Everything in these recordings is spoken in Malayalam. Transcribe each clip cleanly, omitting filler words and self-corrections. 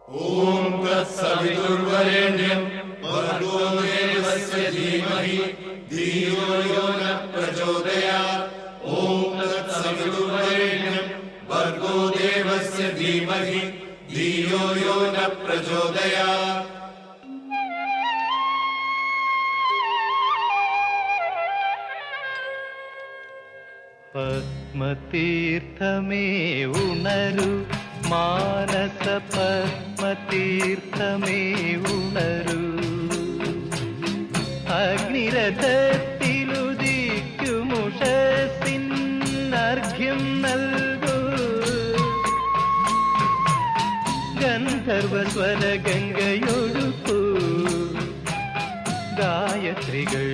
ॐ तत्सवितुर्वरेण्यं भर्गो देवस्य धीमहि धियो यो न प्रचोदयात्। ॐ तत्सवितुर्वरेण्यं भर्गो देवस्य धीमहि धियो यो न प्रचोदयात्। പത്മതീർത്ഥമേ ഉണരു മാനസ പത്മതീർത്ഥമേ ഉണരു അഗ്നിരഥത്തിലുദിക്കുമുഷസിന്നർഘ്യം നൽകൂ ഗന്ധർവസ്വര ഗംഗയൊഴുക്കൂ ഗായത്രികൾ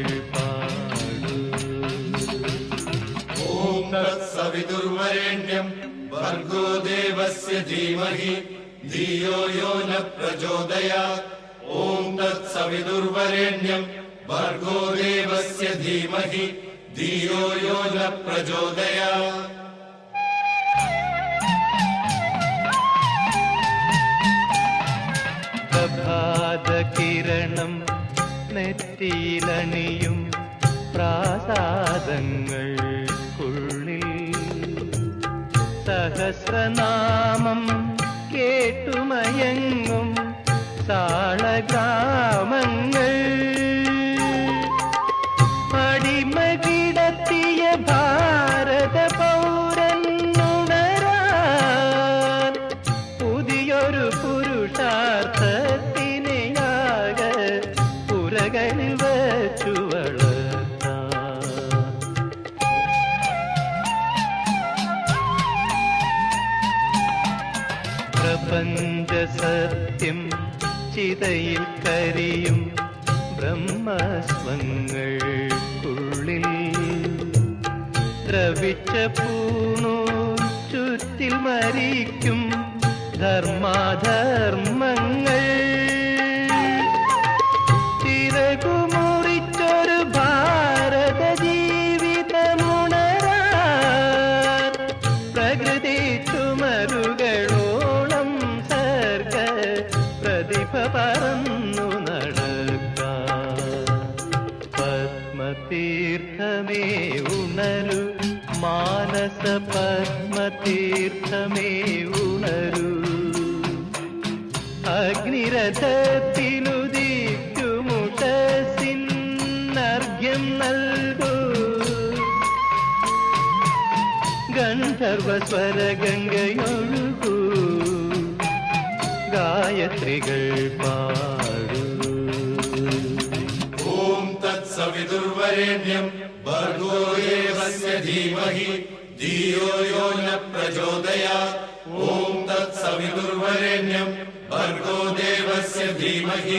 तत्सवितुर्वरेण्यं भर्गो देवस्य धीमहि धियो यो न प्रचोदयात्। ॐ तत्सवितुर्वरेण्यं भर्गो देवस्य धीमहि धियो यो न प्रचोदयात्। പ്രഭാതകിരണം നെറ്റിയിലണിയും പ്രാസാദങ്ങൾക്കുള്ളിൽ സഹസ്രനാമം കേട്ടുമയങ്ങും സാളഗ്രാമങ്ങൾ അടിമകിടത്തിയ ഭാരത പൗരനുണരാൻ പുതിയൊരു പുരുഷാർത്ഥത്തിനെയാക പുരകളിൽ വച്ചു പ്രപഞ്ചസത്യം ചിതയിൽ കരിയും ബ്രഹ്മസ്വങ്ങൾക്കുള്ളിൽ ദ്രവിച്ച പൂണു ചുറ്റിൽ മരിക്കും ധർമാധർമ്മങ്ങൾ ചിറകുമുറിച്ചൊരു ഭാരത ജീവിതമുണരാൻ പ്രകൃതി ചുമരുകളോളം സർഗ പ്രതിഭ പറന്നു നടക്കാം. പത്മതീർത്ഥമേ ഉണരു മാനസ പത്മതീർത്ഥമേ ഉണരു അഗ്നിരഥത്തിലുദിക്കുമുഷസിന്നർഘ്യം നൽകൂ ഗന്ധർവസ്വര ഗംഗയൊഴുകൂ ഗായത്രികൾ പാടൂ. ॐ तत्सवितुर्वरेण्यं भर्गो देवस्य धीमहि धियो यो न प्रचोदयात्। ॐ तत्सवितुर्वरेण्यं भर्गो देवस्य धीमहि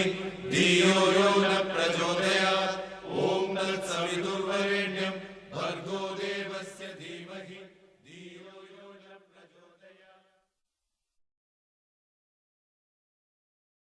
धियो यो न प्रचोदयात्। ॐ तत्सवितुर्वरेण्यं भर्गो देवस्य धीमहि